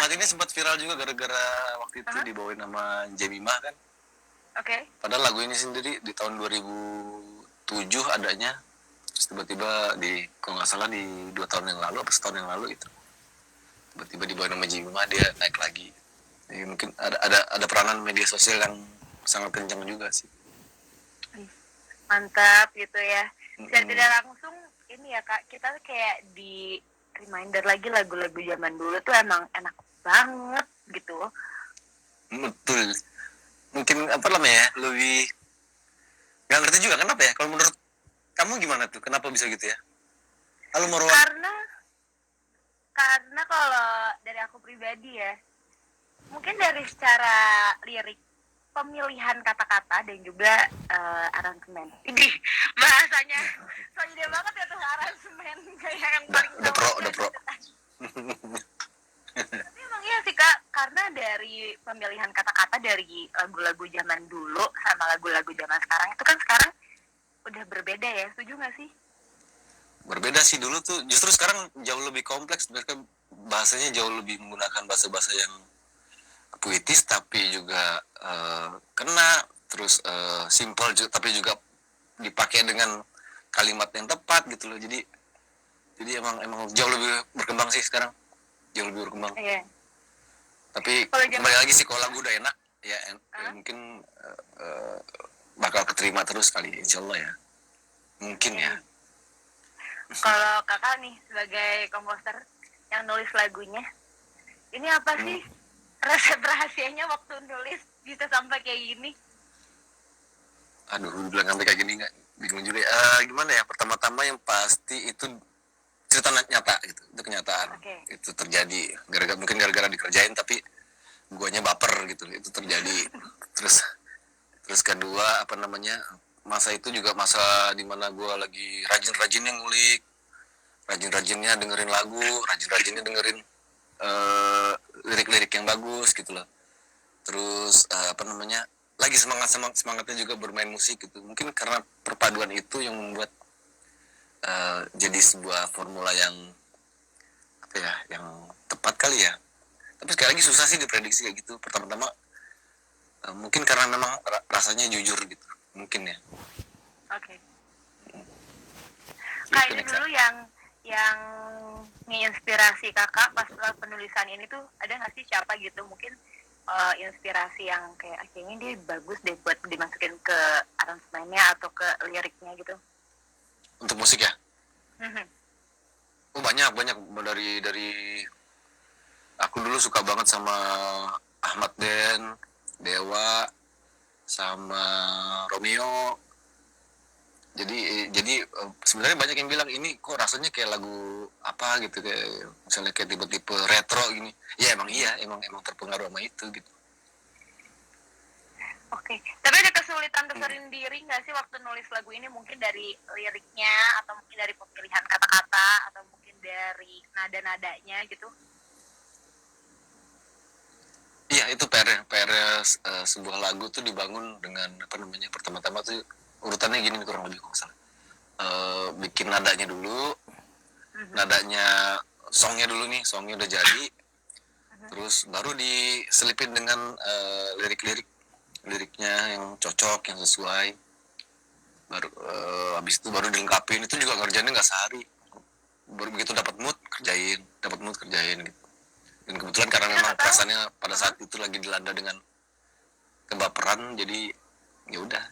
Lagu ini sempat viral juga gara-gara waktu itu dibawain sama Jemimah kan. Padahal lagu ini sendiri di tahun 2007 adanya, terus tiba-tiba kalau nggak salah di 2 tahun yang lalu atau setahun yang lalu itu tiba-tiba dibawain sama Jemimah, dia naik lagi. Jadi mungkin ada peranan media sosial yang sangat kencang juga sih. Mantap gitu ya. Secara tidak langsung ini ya Kak, kita kayak di reminder lagi lagu-lagu zaman dulu tuh emang enak banget gitu. Betul. Mungkin apa namanya ya, lebih nggak ngerti juga kenapa ya. Kalau menurut kamu gimana tuh? Kenapa bisa gitu ya? Halo Marwan. Karena kalau dari aku pribadi ya, mungkin dari secara lirik, pemilihan kata-kata dan juga aransemen. Ini bahasanya so ide banget ya tuh aransemen, kayak yang paling udah pro. Tapi emang iya sih Kak, karena dari pemilihan kata-kata dari lagu-lagu zaman dulu sama lagu-lagu zaman sekarang itu kan sekarang udah berbeda ya, setuju nggak sih? Berbeda sih, dulu tuh justru sekarang jauh lebih kompleks, mereka bahasanya jauh lebih menggunakan bahasa-bahasa yang puitis tapi juga kena, terus simple tapi juga dipakai dengan kalimat yang tepat gitu loh. Jadi emang jauh lebih berkembang sih sekarang, jauh lebih berkembang. Iya. Tapi kembali lagi sih, kalau lagu udah enak ya, mungkin bakal keterima terus kali, insya Allah ya, mungkin ya. Kalau kakak nih sebagai komposer yang nulis lagunya, ini apa sih resep rahasianya waktu nulis bisa sampai kayak gini? Aduh, bilang sampai kayak gini nggak bingung juga. Gimana ya? Pertama-tama yang pasti itu cerita nyata gitu, itu kenyataan. Itu terjadi gara-gara dikerjain tapi guanya baper gitu, itu terjadi. Terus kedua apa namanya, masa itu juga masa dimana gua lagi rajin-rajinnya ngulik, rajin-rajinnya dengerin lagu, rajin-rajinnya dengerin lirik-lirik yang bagus gitu loh. Terus apa namanya, lagi semangatnya juga bermain musik gitu. Mungkin karena perpaduan itu yang membuat jadi sebuah formula yang apa ya, yang tepat kali ya. Tapi sekali lagi susah sih diprediksi kayak gitu. Pertama-tama mungkin karena memang rasanya jujur gitu, mungkin ya. Kak, ini dulu yang menginspirasi kakak pas penulisan ini tuh ada nggak sih siapa gitu, mungkin inspirasi yang kayak akhirnya dia bagus deh buat dimasukin ke aransemennya atau ke liriknya gitu? Untuk musik ya? Oh, banyak dari aku dulu suka banget sama Ahmad Den, Dewa, sama Romeo. Jadi sebenarnya banyak yang bilang ini kok rasanya kayak lagu apa gitu, kayak misalnya kayak tipe-tipe retro gini. Ya emang terpengaruh sama itu gitu. Oke. Tapi ada kesulitan tersendiri nggak sih waktu nulis lagu ini, mungkin dari liriknya atau mungkin dari pemilihan kata-kata atau mungkin dari nada-nadanya gitu? Iya, itu PR sebuah lagu tuh dibangun dengan apa namanya, pertama-tama tuh urutannya gini kurang lebih kok salah. Bikin nadanya dulu, nadanya songnya dulu nih, songnya udah jadi, terus baru diselipin dengan liriknya yang cocok, yang sesuai. Baru habis itu baru dilengkapin. Itu juga ngerjainnya nggak sehari, baru begitu dapat mood kerjain gitu. Dan kebetulan karena memang perasaannya pada saat itu lagi dilanda dengan kebaperan, jadi ya udah.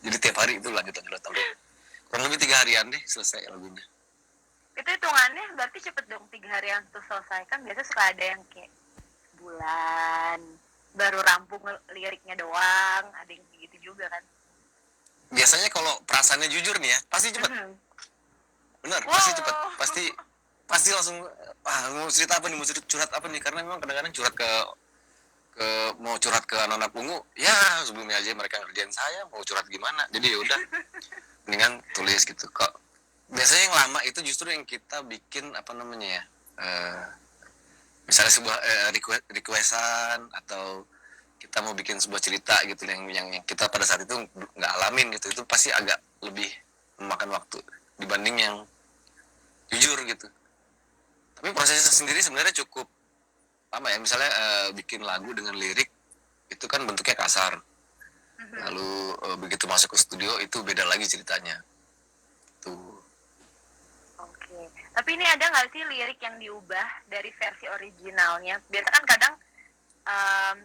Jadi tiap hari itu lanjut kurang lebih 3 harian deh selesai lagunya. Itu hitungannya berarti cepet dong 3 harian tuh selesai. Kan biasa suka ada yang kayak bulan baru rampung liriknya doang, ada yang gitu juga kan. Biasanya kalau perasaannya jujur nih ya, pasti cepet. Benar, pasti cepet. Pasti langsung mau cerita apa nih, mau curhat apa nih, karena memang kadang-kadang mau curhat ke anak-anak ungu, ya sebelumnya aja mereka ngerjain saya, mau curhat gimana, jadi ya udah mendingan tulis gitu. Kok biasanya yang lama itu justru yang kita bikin apa namanya ya, misalnya sebuah requestan atau kita mau bikin sebuah cerita gitu yang kita pada saat itu nggak alamin gitu, itu pasti agak lebih memakan waktu dibanding yang jujur gitu. Tapi prosesnya sendiri sebenarnya cukup pertama ya, misalnya bikin lagu dengan lirik itu kan bentuknya kasar. Lalu begitu masuk ke studio itu beda lagi ceritanya. Tuh. Oke. Tapi ini ada nggak sih lirik yang diubah dari versi originalnya? Biasa kan kadang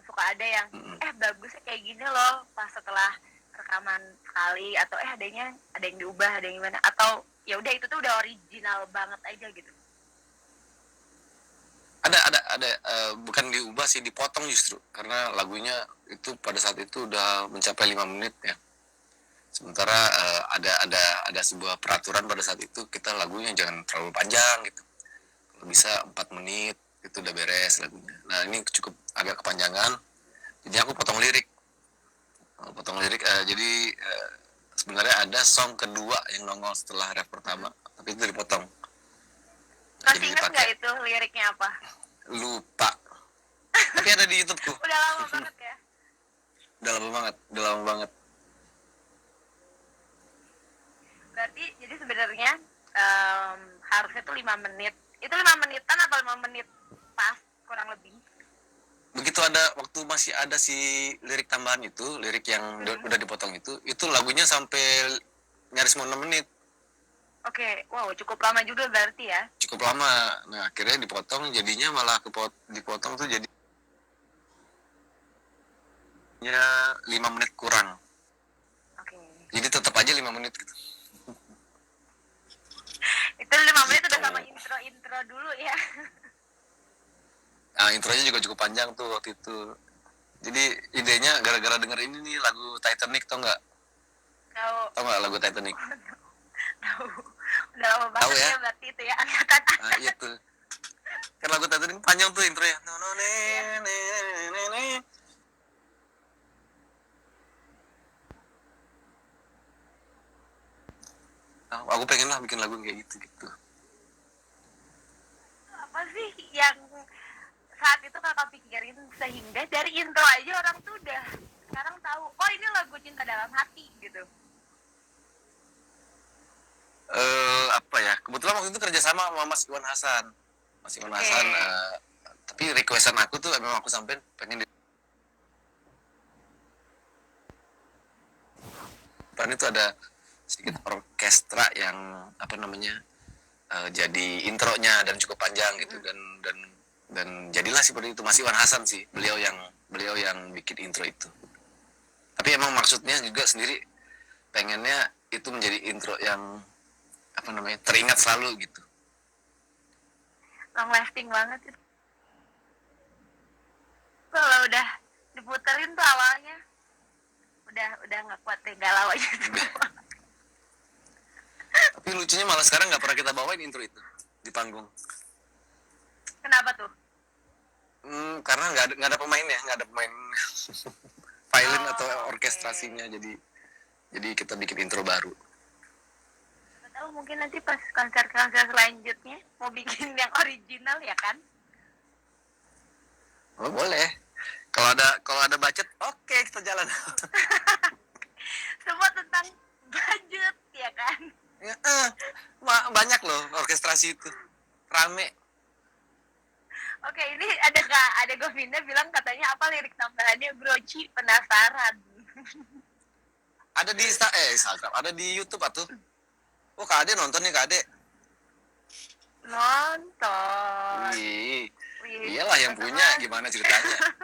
suka ada yang bagusnya kayak gini loh pas setelah rekaman sekali, atau ada yang diubah, ada yang gimana, atau ya udah itu tuh udah original banget aja gitu. Ada bukan diubah sih, dipotong justru karena lagunya itu pada saat itu udah mencapai 5 menit ya. Sementara ada sebuah peraturan pada saat itu, kita lagunya jangan terlalu panjang gitu. Kalau bisa 4 menit itu udah beres lagunya. Nah, ini cukup agak kepanjangan. Jadi aku potong lirik. Jadi sebenarnya ada song kedua yang nongol setelah ref pertama, tapi itu dipotong. Masih ingat nggak itu liriknya apa? Lupa. Tapi ada di YouTube-ku. Udah lama banget ya? Udah lama banget. Berarti jadi sebenarnya harusnya tuh 5 menit. Itu 5 menitan atau 5 menit pas kurang lebih? Begitu ada waktu masih ada si lirik tambahan itu, lirik yang udah dipotong itu lagunya sampai nyaris mau 6 menit. Oke, wow, cukup lama juga berarti ya? Cukup lama. Nah, akhirnya dipotong, jadinya malah dipotong tuh jadinya 5 menit kurang. Oke. Jadi tetap aja 5 menit gitu. Itu 5 menit udah sama intro dulu ya? Nah, intronya juga cukup panjang tuh waktu itu. Jadi idenya gara-gara denger ini nih lagu Titanic, tau nggak? Tau nggak lagu Titanic? Tahu. Udah lama banget ya berarti itu ya angkatan. Nah, iya tuh. Kan lagu Titanic panjang tuh intronya. Nah, aku pengen lah bikin lagu kayak gitu. Apa sih yang saat itu kakak pikirin sehingga dari intro aja orang tuh udah sekarang tahu, oh ini lagu Cinta Dalam Hati gitu? Apa ya, kebetulan waktu itu kerjasama sama Mas Iwan Hasan. Tapi requestan aku tuh memang aku sampein pengen depan itu ada sedikit orkestra yang apa namanya jadi intronya dan cukup panjang gitu, dan jadilah seperti itu. Mas Iwan Hasan sih, beliau yang bikin intro itu. Tapi emang maksudnya juga sendiri pengennya itu menjadi intro yang apa namanya teringat selalu gitu, long lasting banget itu. Kalau udah diputerin tuh awalnya udah nggak kuat deh, galau aja semua. Tapi lucunya malah sekarang nggak pernah kita bawain intro itu di panggung. Kenapa tuh? Karena nggak ada pemainnya, nggak ada pemain violin atau orkestrasinya, jadi kita bikin intro baru. Tahu mungkin nanti pas konser-konser selanjutnya mau bikin yang original ya kan? Oh, boleh. Kalau ada budget, oke, kita jalan. Semua tentang budget ya kan? Ya, banyak loh orkestrasi itu, rame. Oke, ini ada Govinda bilang katanya apa lirik tambahannya Broci penasaran. Ada di Instagram, ada di YouTube atuh. Oh, Kak Ade nonton nih, Kak Ade. Nonton. Iyalah yang punya, gimana ceritanya?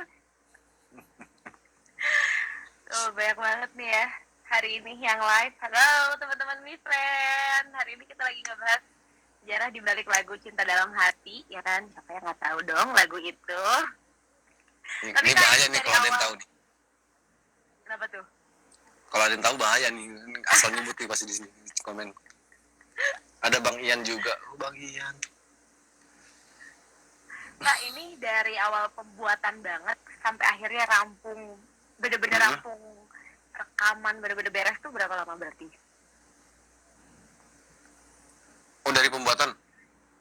Tuh, banyak banget nih ya hari ini yang live. Halo teman-teman Mi Friend. Hari ini kita lagi ngebahas sejarah di balik lagu Cinta Dalam Hati, ya kan? Siapa yang nggak tahu dong lagu itu? Ini bahaya nih kalau ada yang tahu nih. Kenapa tuh? Kalau ada yang tahu bahaya nih, asal nyebut nih pasti di sini di komen. Ada Bang Ian juga. Oh, Bang Ian. Nah, ini dari awal pembuatan banget sampai akhirnya rampung, bener-bener rampung rekaman, bener-bener beres tuh berapa lama berarti? Oh, dari pembuatan,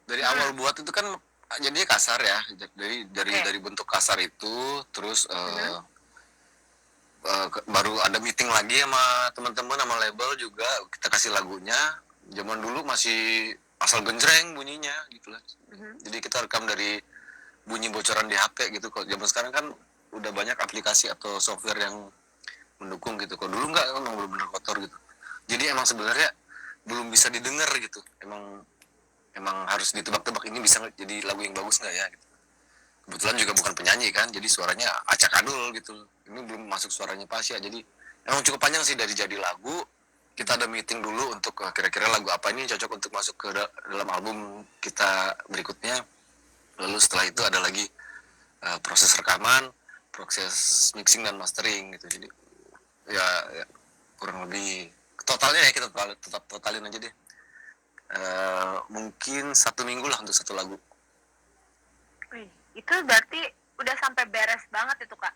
dari awal buat itu kan jadinya kasar ya, dari bentuk kasar itu, terus baru ada meeting lagi sama teman-teman, sama label juga, kita kasih lagunya. Zaman dulu masih asal genjreng bunyinya gitu lah. Jadi kita rekam dari bunyi bocoran di HP gitu. Kalau zaman sekarang kan udah banyak aplikasi atau software yang mendukung gitu. Kalau dulu nggak, emang benar-benar kotor gitu. Jadi emang sebenarnya belum bisa didengar gitu. Emang harus ditebak-tebak ini bisa jadi lagu yang bagus nggak ya gitu. Kebetulan juga bukan penyanyi kan, jadi suaranya acak adul gitu. Ini belum masuk suaranya Pasha, jadi emang cukup panjang sih dari jadi lagu. Kita ada meeting dulu untuk kira-kira lagu apa ini cocok untuk masuk ke dalam album kita berikutnya. Lalu setelah itu ada lagi proses rekaman, proses mixing dan mastering gitu. Jadi ya kurang lebih totalnya ya kita tetap totalin aja deh. Mungkin 1 minggu lah untuk satu lagu. Wih, itu berarti udah sampai beres banget itu Kak?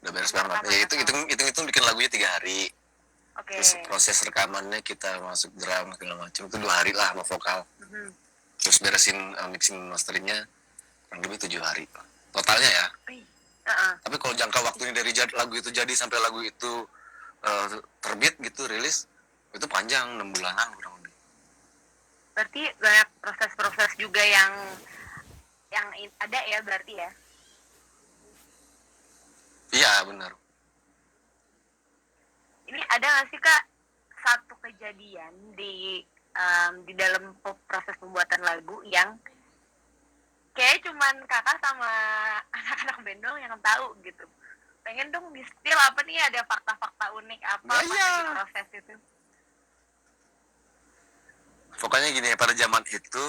Udah beres banget. Ya itu bikin lagunya 3 hari. Terus proses rekamannya kita masuk drum segala macam itu 2 hari lah sama vokal. Terus beresin mixing masteringnya kurang lebih 7 hari totalnya ya. Tapi kalau jangka waktunya dari lagu itu jadi sampai lagu itu terbit gitu rilis itu panjang, 6 bulanan kurang lebih. Berarti banyak proses-proses juga yang ada ya berarti ya? Iya benar. Ini ada nggak sih Kak satu kejadian di dalam proses pembuatan lagu yang kayak cuman Kakak sama anak-anak band dong yang tahu gitu? Pengen dong di spill apa nih, ada fakta-fakta unik apa pas di proses itu? Pokoknya gini, pada zaman itu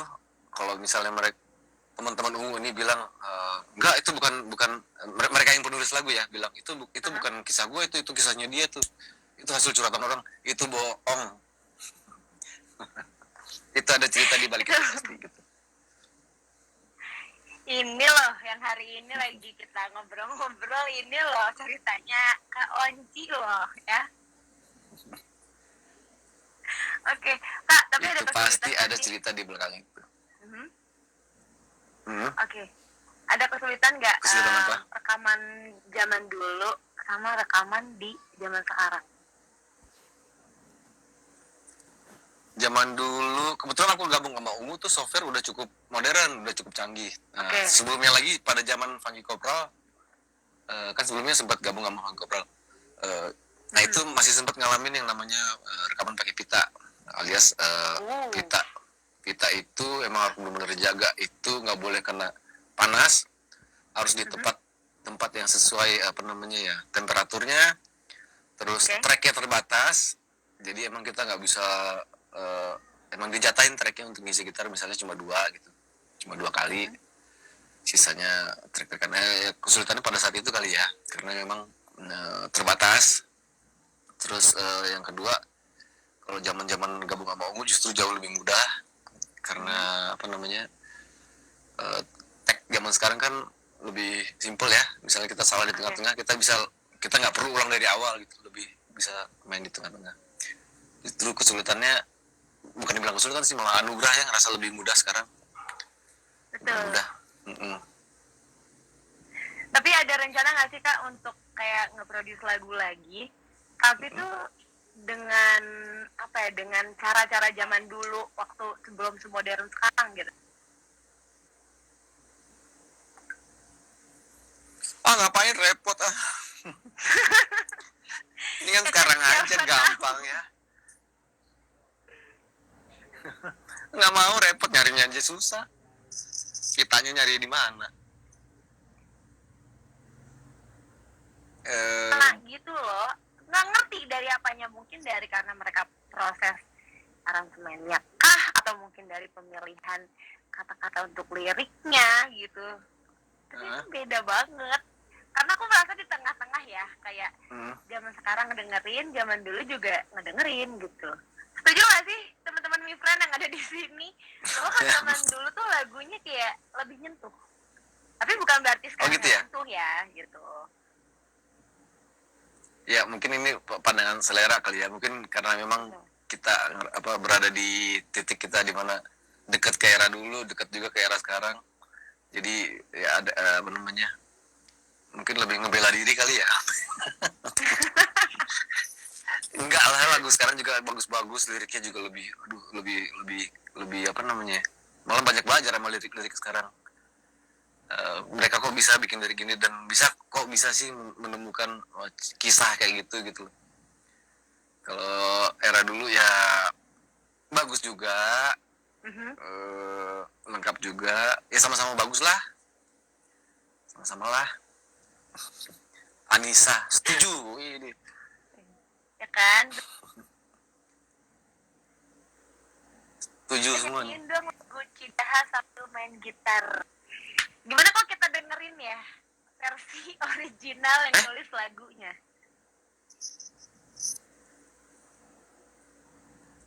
kalau misalnya teman-teman ungu ini bilang enggak, itu bukan mereka yang penulis lagu ya bilang itu bukan kisah gue, itu kisahnya dia tuh, itu hasil curhatan orang, itu bohong. Itu ada cerita di balik itu pasti gitu. Ini loh yang hari ini lagi kita ngobrol-ngobrol, ini loh ceritanya Kak Onci loh ya. Oke, Kak, tapi itu ada pasti ada cerita di belakang itu. Oke. Ada kesulitan nggak rekaman zaman dulu sama rekaman di zaman sekarang? Zaman dulu kebetulan aku gabung sama Ungu tuh software udah cukup modern, udah cukup canggih. Sebelumnya lagi pada zaman Funky Kopral, kan sebelumnya sempat gabung sama Funky Kopral. Nah itu masih sempat ngalamin yang namanya rekaman pakai pita, alias pita. Pita itu emang harus benar-benar dijaga, itu nggak boleh kena panas, harus di tempat yang sesuai temperaturnya, terus tracknya terbatas, jadi emang kita nggak bisa emang dijatahin tracknya untuk ngisi gitar misalnya cuma 2 gitu, cuma 2 kali, sisanya track karena kesulitannya pada saat itu kali ya, karena memang terbatas. Terus yang kedua, kalau zaman gabung sama Ungu justru jauh lebih mudah. Karena tag zaman sekarang kan lebih simpel ya, misalnya kita salah di tengah-tengah kita nggak perlu ulang dari awal gitu, lebih bisa main di tengah-tengah. Justru kesulitannya bukan dibilang kesulitan sih, malah anugerah yang ngerasa lebih mudah sekarang. Betul. Mudah. Tapi ada rencana nggak sih Kak untuk kayak nge-produce lagu lagi, tapi tuh dengan dengan cara-cara zaman dulu waktu sebelum semodern sekarang gitu? Ngapain repot ini kan sekarang aja gampang ya. Nggak mau repot, nyarinya aja susah, kitanya nyari di mana. Nah gitu loh, nggak ngerti dari apanya, mungkin dari karena mereka proses aransemennya kah, atau mungkin dari pemilihan kata-kata untuk liriknya gitu. Tapi itu beda banget, karena aku merasa di tengah-tengah ya, kayak zaman sekarang ngedengerin, zaman dulu juga ngedengerin gitu. Setuju gak sih teman-teman Mifran yang ada di sini, bahwa kan zaman dulu tuh lagunya kayak lebih nyentuh, tapi bukan berarti sekarang gitu ya? nyentuh ya gitu. Ya mungkin ini pandangan selera kali ya, mungkin karena memang kita berada di titik kita di mana dekat ke era dulu, dekat juga ke era sekarang, jadi ya ada mungkin lebih ngebela diri kali ya. Enggak lah, lagu sekarang juga bagus-bagus, liriknya juga lebih malah banyak belajar sama lirik sekarang. mereka kok bisa bikin dari gini dan kok bisa sih menemukan kisah kayak gitu gitu. Kalau era dulu ya bagus juga, lengkap juga, ya sama-sama bagus lah, sama-sama lah. Anissa setuju ini ya kan. setuju semua nih. Nyanyiin dong lagu Cidaha sambil main gitar. Gimana kalau kita dengerin ya versi original yang nulis lagunya?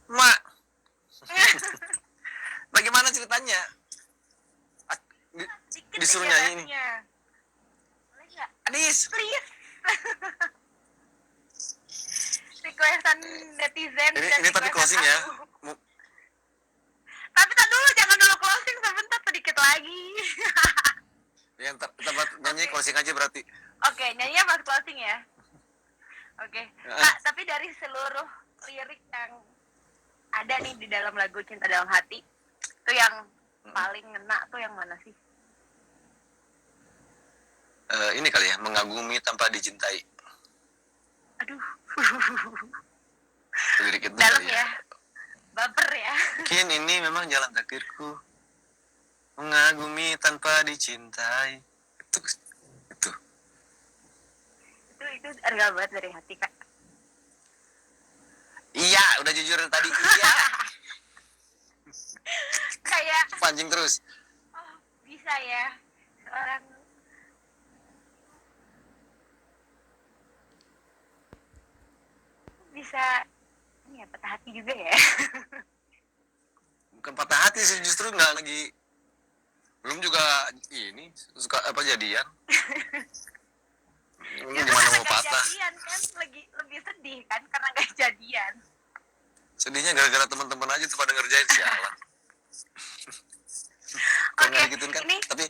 Mak, bagaimana ceritanya? Disuruh nyanyi nih. Boleh nggak? Adis, Please. Requestan netizen. Ini tapi closing ya. Tapi tak dulu, jangan dulu closing, sebentar sedikit lagi. Ya, tempat nyanyi closing aja berarti. Oke, nyanyinya pas closing ya. Oke. Kak, tapi dari seluruh lirik yang ada nih di dalam lagu Cinta Dalam Hati, itu yang paling ngena tuh yang mana sih? Ini kali ya, mengagumi tanpa dicintai. Aduh. Lirik itu dalam kali ya. Baper ya. Mungkin ini memang jalan takdirku, mengagumi tanpa dicintai. Itu harga banget dari hati, Kak. Iya, udah jujur tadi. Iya. Kayak Pancing terus. oh, bisa ya seorang bisa ini ya patah hati juga ya. Bukan patah hati sih, justru nggak lagi, belum juga ini suka apa jadian. Gimana mau patah? Jadian kan lagi lebih sedih kan karena gak jadian. Sedihnya gara-gara teman-teman aja tuh pada ngerjain sialan. Kalau nggak digituin kan, ini... tapi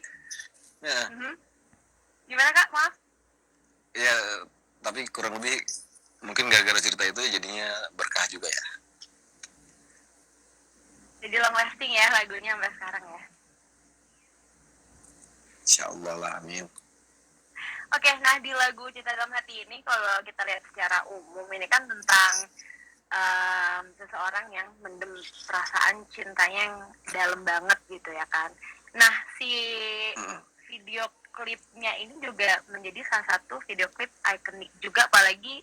ya. Gimana Kak, maaf? Ya, tapi kurang lebih mungkin gara-gara cerita itu jadinya berkah juga ya. Jadi long lasting ya lagunya sampai sekarang ya. Insyaallah lah, amin. Oke, nah di lagu Cinta Dalam Hati ini kalau kita lihat secara umum ini kan tentang seseorang yang mendem perasaan cintanya yang dalam banget gitu ya kan. Nah si video klipnya ini juga menjadi salah satu video klip ikonik juga, apalagi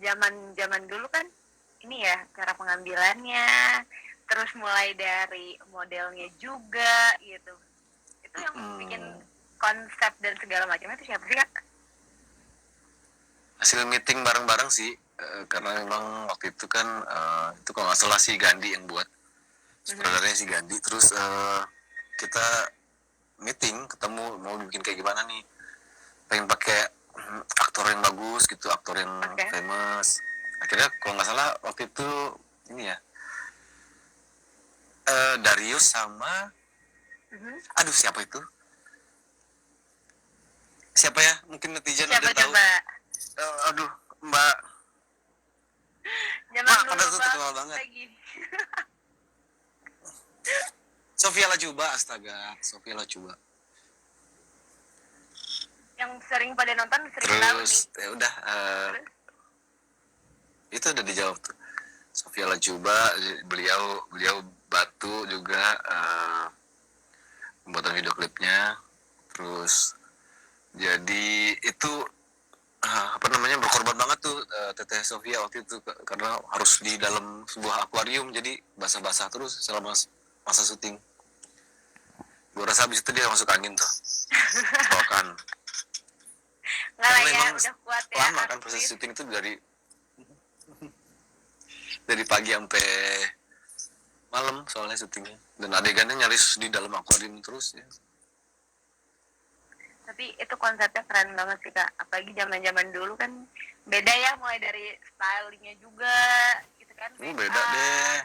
zaman dulu kan ini ya cara pengambilannya, terus mulai dari modelnya juga gitu. Itu yang bikin konsep dan segala macamnya itu siapa sih Kak? Hasil meeting bareng-bareng sih, karena memang waktu itu kan itu kalau nggak salah si Gandhi yang buat, sebenarnya si Gandhi. Terus kita meeting, ketemu mau bikin kayak gimana nih, pengen pakai aktor yang bagus gitu, aktor yang famous. Akhirnya kalau nggak salah waktu itu ini ya, Darius sama aduh siapa itu, siapa ya, mungkin netizen udah tahu. Aduh Mbak Zaman Mak, pada tuh terkenal banget lagi. Sofia Lajuba, astaga, Sofia Lajuba yang sering pada nonton sering terus, tahu nih. Ya udah, itu udah dijawab tuh. Sofia Lajuba, beliau bantu juga pembuatan video klipnya. Terus jadi itu apa namanya, berkorban banget tuh Teteh Sofia waktu itu karena harus di dalam sebuah akuarium, jadi basah-basah terus selama masa syuting. Gue rasa habis itu dia masuk angin tuh. Kan nggak lah ya, memang udah kuat ya lama kan proses syuting itu dari pagi sampai malam soalnya syutingnya, dan adegannya nyaris di dalam akuarium terus ya. Tapi itu konsepnya keren banget sih Kak, apalagi zaman dulu kan beda ya, mulai dari stylingnya juga gitu kan. Beda deh,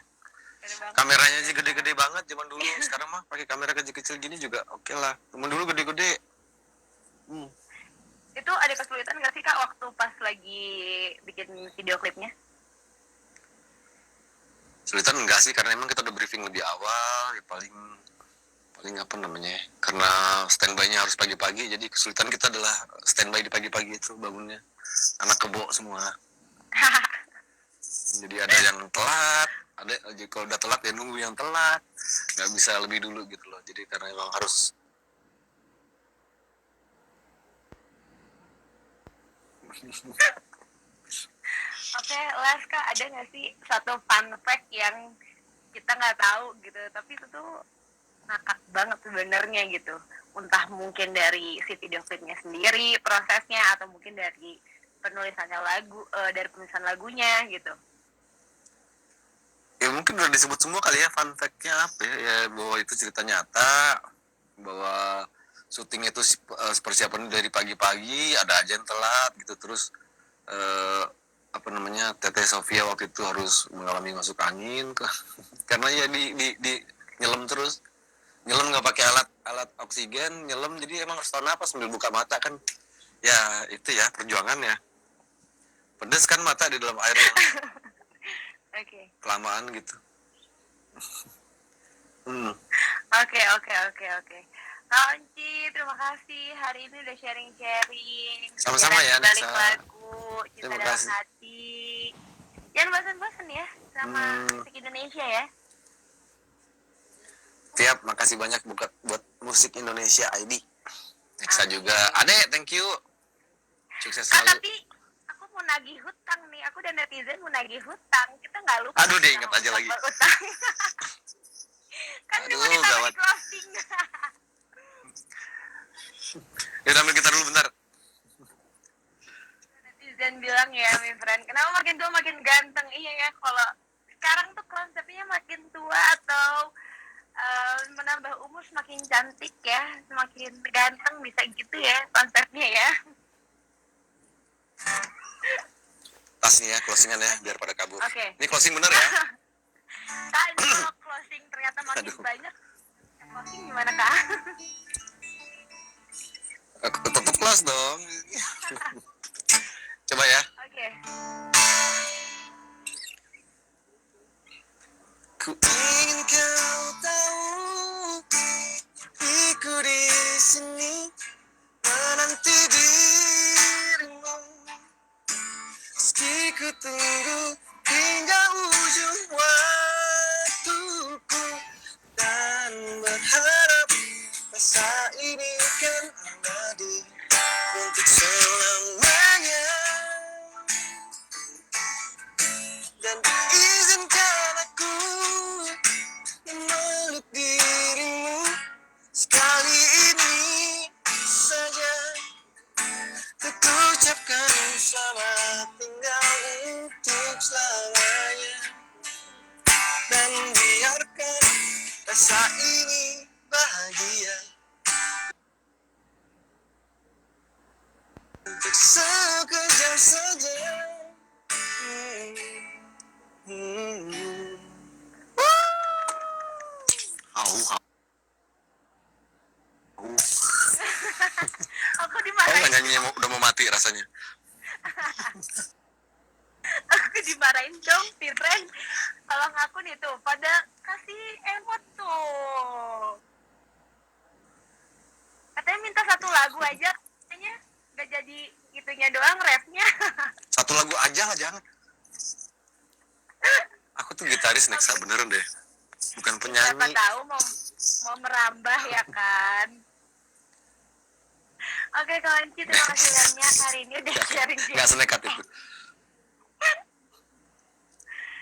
kameranya aja gede-gede banget zaman dulu. Sekarang mah pakai kamera kecil-kecil gini juga oke lah. Zaman dulu gede-gede. Itu ada kesulitan nggak sih Kak waktu pas lagi bikin video klipnya? Kesulitan enggak sih, karena emang kita udah briefing lebih awal ya, paling paling apa namanya, karena standby-nya harus pagi-pagi, jadi kesulitan kita adalah standby di pagi-pagi itu bangunnya, anak kebo semua. Jadi ada yang telat, ada kalau udah telat ya nunggu yang telat, nggak bisa lebih dulu gitu loh. Jadi karena emang harus Oke, Laska, ada nggak sih satu fun fact yang kita nggak tahu gitu, tapi itu tuh ngakak banget sebenarnya gitu. Entah mungkin dari si video klipnya sendiri, prosesnya, atau mungkin dari penulisannya lagu, dari penulisan lagunya gitu. ya mungkin udah disebut semua kali ya fun fact-nya apa ya, bahwa itu cerita nyata, bahwa syuting itu persiapan dari pagi-pagi, ada aja yang telat gitu, terus apa namanya, Teteh Sofia waktu itu harus mengalami masuk angin karena ya di nyelam terus, nyelam nggak pakai alat oksigen, nyelam jadi emang harus tahan napas sambil buka mata kan, ya itu ya perjuangan ya, pedes kan mata di dalam air yang Oke. kelamaan gitu. Oke. Kak Onci, terima kasih hari ini udah sharing-sharing. Sama-sama ya, balik Neksa. lagu Cinta Terima Dalam kasih. Hati. Jangan bosan-bosan ya sama musik Indonesia ya. Tiap, makasih banyak buat musik Indonesia ID. Neksa juga. Ade, thank you. Sukses Kak, selalu. tapi aku mau nagih hutang nih. Aku dan netizen mau nagih hutang. Kita nggak lupa. Aduh, dia ingat aja lagi. Utang. Kan Aduh, mau ditaruh gawat. di closing. Yaudah, ambil gitar dulu bentar. Netizen bilang ya, my friend, kenapa makin tua makin ganteng? Iya ya, kalau sekarang tuh konsepnya makin tua atau menambah umur semakin cantik ya, semakin ganteng, bisa gitu ya konsepnya ya. Tas nih ya, closingan ya, biar pada kabur. Oke. Ini closing bener ya? Kak, ini kalau closing ternyata makin banyak, closing gimana Kak? Aku tutup kelas dong. Coba ya. Oke. Ku ingin kau tahu, hatiku di sini menanti dirimu. Meski ku tunggu hingga ujung waktuku dan berharap masa ini kan abadi untuk selamanya. Dan izinkan aku memeluk dirimu sekali ini saja. Kuucapkan selamat tinggal untuk selamanya. Dan biarkan rasa ini bahagia untuk sekejap saja. Aku Oh, dimarahin. nyanyinya udah mau mati rasanya. Aku dimarahin dong, Firren. Kalau aku nih tuh, pada kasih emot tuh. Katanya minta satu lagu aja, katanya nggak jadi itunya doang, rapnya. Satu lagu aja lah, jangan. Aku tuh gitaris Neksa, beneran deh. Bukan Siapa penyanyi. tahu mau merambah ya kan. Oke, kawan Ci, terima kasih banyak hari ini udah sharing. Nggak senekat itu.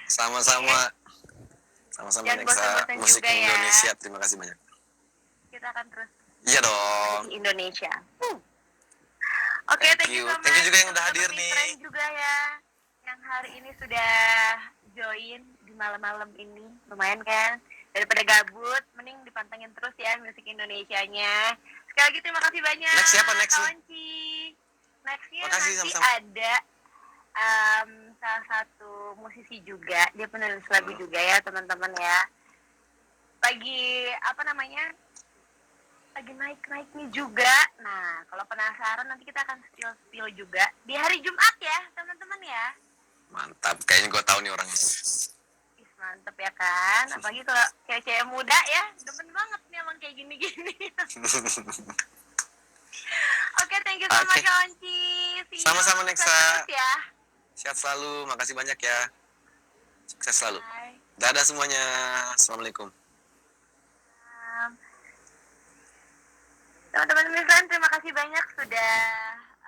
Sama-sama. Sama-sama Jangan Neksa, bosan-bosan musik juga ya. Indonesia. Terima kasih banyak. Kita akan terus Iya dong. di Indonesia. Oke, thank you so much. Thank you juga yang udah hadir nih. Keren juga ya, yang hari ini sudah join di malam-malam ini. Lumayan kan? Daripada gabut, mending dipantengin terus ya musik Indonesianya. Sekali lagi terima kasih banyak. Next siapa next? Kawanci. Nextnya Makasih, nanti sama-sama. ada salah satu musisi juga, dia penulis lagu juga ya teman-teman ya. Lagi apa namanya? Lagi naik-naiknya juga. Nah, kalau penasaran nanti kita akan spill juga di hari Jumat ya, teman-teman ya. Mantap, kayaknya gue tahu nih orangnya. Mantap. Mantep ya kan, apalagi kalau cewek-cewek muda ya, demen banget nih emang kayak gini-gini. Oke, thank you so Oke. much Onci. See you. Sama-sama, Nexa. Sukses terus ya. Sehat selalu, makasih banyak ya. Sukses selalu. Bye. Dadah semuanya. Assalamualaikum. Teman-teman Mizan, terima kasih banyak sudah